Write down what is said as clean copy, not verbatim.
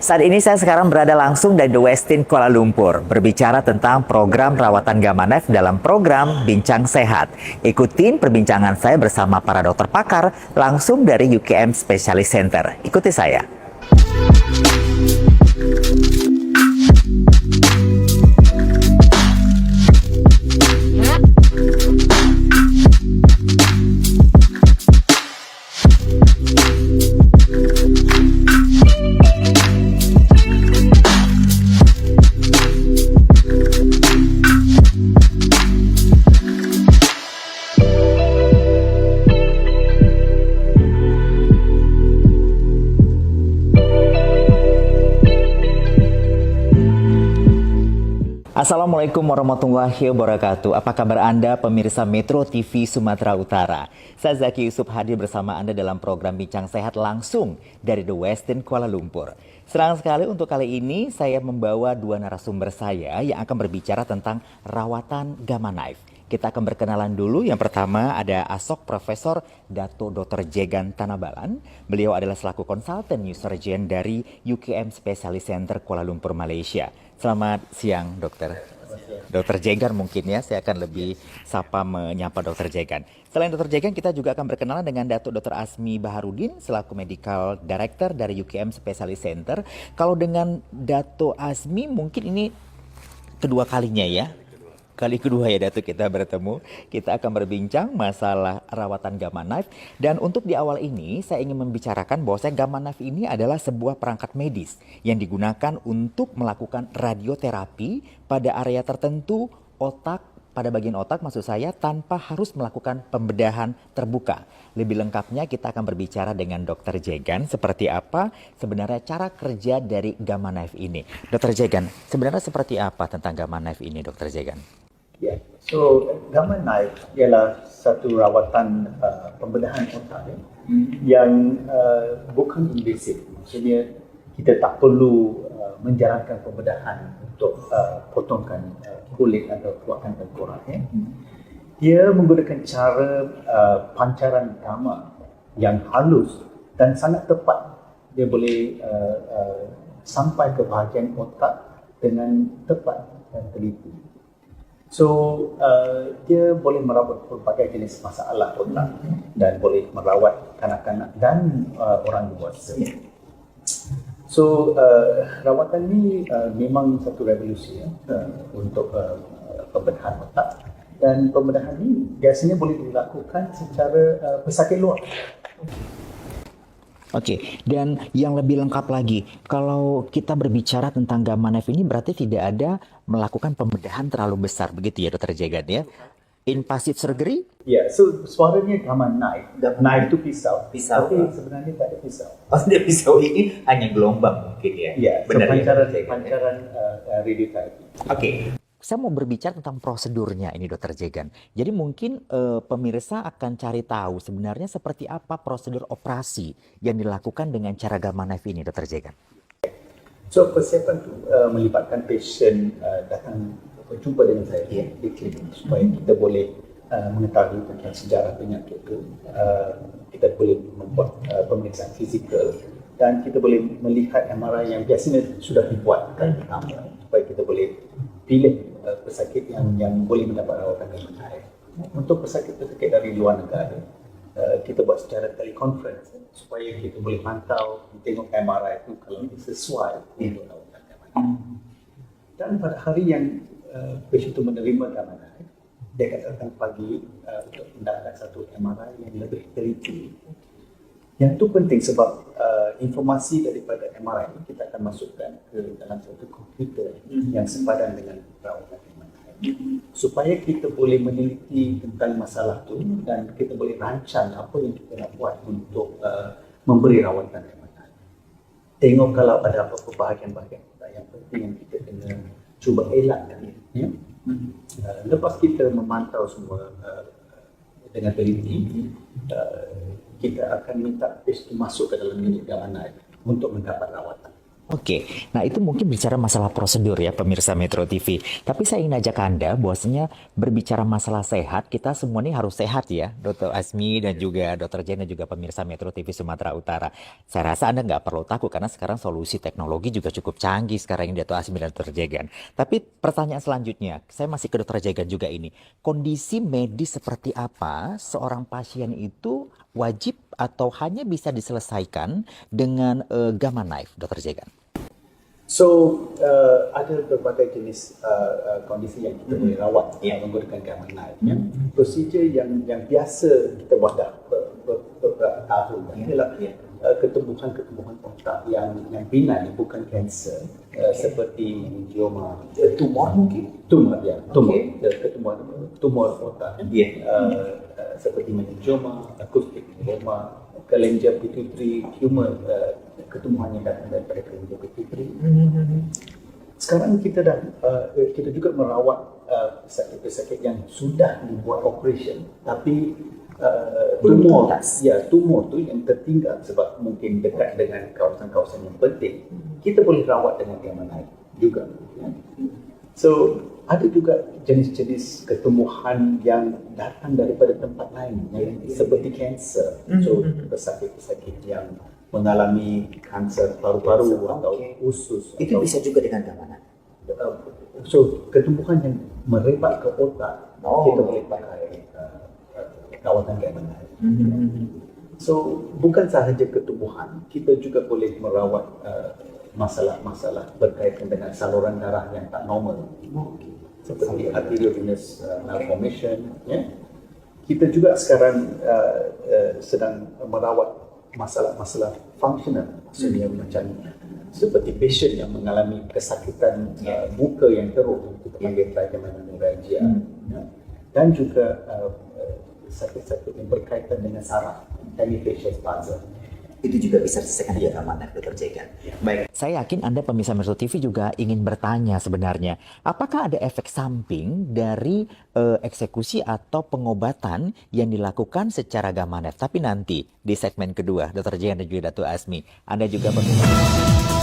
Saat ini saya sekarang berada langsung dari The Westin Kuala Lumpur, berbicara tentang program rawatan Gamma Knife dalam program Bincang Sehat. Ikutin perbincangan saya bersama para dokter pakar langsung dari UKM Specialist Center. Ikuti saya. Assalamualaikum warahmatullahi wabarakatuh. Apa kabar Anda pemirsa Metro TV Sumatera Utara? Saya Zaki Yusuf hadir bersama Anda dalam program Bincang Sehat langsung dari The Westin Kuala Lumpur. Senang sekali untuk kali ini saya membawa dua narasumber saya yang akan berbicara tentang rawatan Gamma Knife. Kita akan berkenalan dulu. Yang pertama ada Asok Profesor Dato Dr. Jegan Tanabalan. Beliau adalah selaku konsultan new surgeon dari UKM Specialist Center Kuala Lumpur, Malaysia. Selamat siang, dokter. Dokter Jegan mungkin ya, saya akan lebih sapa menyapa Dokter Jegan. Selain Dokter Jegan, kita juga akan berkenalan dengan Dato Dr. Asmi Baharudin selaku Medical Director dari UKM Specialist Center. Kalau dengan Dato Asmi mungkin ini kedua kalinya ya. Kali kedua ya Datuk kita bertemu, kita akan berbincang masalah rawatan Gamma Knife. Dan untuk di awal ini saya ingin membicarakan bahwa Gamma Knife ini adalah sebuah perangkat medis yang digunakan untuk melakukan radioterapi pada area tertentu otak, pada bagian otak maksud saya, tanpa harus melakukan pembedahan terbuka. Lebih lengkapnya kita akan berbicara dengan Dr. Jegan seperti apa sebenarnya cara kerja dari Gamma Knife ini. Dr. Jegan, sebenarnya seperti apa tentang Gamma Knife ini Dr. Jegan? Ya, so Gamma Knife ialah satu rawatan pembedahan otak yang bukan invasif. Maksudnya kita tak perlu menjalankan pembedahan untuk potongkan kulit atau keluarkan tengkorak. Dia menggunakan cara pancaran gamma yang halus dan sangat tepat. Dia boleh sampai ke bahagian otak dengan tepat dan teliti. So, dia boleh merawat berbagai jenis masalah otak dan boleh merawat kanak-kanak dan orang dewasa. So, rawatan ini memang satu revolusi untuk pembedahan otak, dan pembedahan ini biasanya boleh dilakukan secara pesakit luar. Oke, dan yang lebih lengkap lagi, kalau kita berbicara tentang Gamma Knife ini berarti tidak ada melakukan pembedahan terlalu besar, begitu ya Dr. Jegan ya? Invasive surgery? Ya, so suaranya Gamma Knife. Knife itu pisau. Tapi sebenarnya tak ada pisau. Oh, dia pisau ini hanya gelombang mungkin ya? Ya, benar so ya? pancaran radioterapi. Oke. Saya mau berbicara tentang prosedurnya ini Dr. Jegan. Jadi mungkin pemirsa akan cari tahu sebenarnya seperti apa prosedur operasi yang dilakukan dengan cara Gamma Knife ini Dr. Jegan. So persiapan itu melibatkan pasien datang berjumpa dengan saya di klinik supaya kita boleh mengetahui tentang sejarah penyakit itu. Kita boleh membuat pemeriksaan fizikal dan kita boleh melihat MRI yang biasanya sudah dibuat kali pertama supaya kita boleh pilih pesakit yang boleh mendapat rawatan Gamma Knife. Untuk pesakit-pesakit dari luar negara, kita buat secara teleconference supaya kita boleh pantau, tengok MRI itu kalau sesuai untuk rawatan Gamma Knife. Dan pada hari yang pasien itu menerima Gamma Knife, dia akan datang pagi untuk mendapatkan satu MRI yang lebih teliti. Yang itu penting sebab informasi daripada MRI ini kita akan masukkan ke dalam satu komputer yang sepadan dengan rawatan Gamma Knife, supaya kita boleh meneliti tentang masalah itu dan kita boleh rancang apa yang kita nak buat untuk memberi rawatan Gamma Knife. Tengok kalau ada apa-apa bahagian-bahagian yang penting yang kita kena cuba elakkan. Lepas kita memantau semua dengan teliti, kita akan minta pasien masuk ke dalam unit Gamma Knife untuk mendapat rawatan. Oke, nah itu mungkin bicara masalah prosedur ya pemirsa Metro TV. Tapi saya ingin ajak Anda bahwasanya berbicara masalah sehat, kita semua ini harus sehat ya, Dr. Asmi dan juga Dr. Jen dan juga pemirsa Metro TV Sumatera Utara. Saya rasa Anda nggak perlu takut karena sekarang solusi teknologi juga cukup canggih sekarang ini Dr. Asmi dan Dr. Jegan. Tapi pertanyaan selanjutnya, saya masih ke Dr. Jegan juga ini. Kondisi medis seperti apa seorang pasien itu wajib atau hanya bisa diselesaikan dengan Gamma Knife, Dr. Jegan? So ada berbagai jenis kondisi yang kita boleh rawat menggunakan gamma knife. Prosedur yang biasa kita buat dah beberapa tahun adalah ketumbuhan otak yang binai, bukan kanser, seperti meningioma, tumor mungkin, tumor otak, seperti meningioma, akustik meningioma, kelenjar pituitary tumor, ketumbuhan yang datang daripada kelenjar pituitary. Sekarang kita juga merawat pesakit-pesakit yang sudah dibuat operation, tapi tumor tu yang tertinggal sebab mungkin dekat dengan kawasan-kawasan yang penting, kita boleh rawat dengan gamma knife juga. So ada juga jenis-jenis ketumbuhan yang datang daripada tempat lain yang seperti kanser. So pesakit-pesakit yang mengalami kanser paru-paru atau usus. Itu bisa juga dengan gamma knife. So ketumbuhan yang merebak ke otak, kita boleh pakai rawatan gamma knife. So bukan sahaja ketumbuhan, kita juga boleh merawat masalah-masalah berkaitan dengan saluran darah yang tak normal, seperti arteriovenous malformation. Kita juga sekarang sedang merawat masalah-masalah functional, maksudnya macam seperti patient yang mengalami kesakitan muka yang teruk, kita panggil trigeminal neuralgia, dan juga sakit-sakit yang berkaitan dengan saraf, hemifacial spasm. Itu juga bisa diselesaikan dengan gamma knife, Dr. Jegan. Baik. Saya yakin Anda pemirsa Metro TV juga ingin bertanya sebenarnya, apakah ada efek samping dari eksekusi atau pengobatan yang dilakukan secara gamma knife? Tapi nanti di segmen kedua, Dr. Jegan dan juga Datu Asmi, Anda juga pemirsa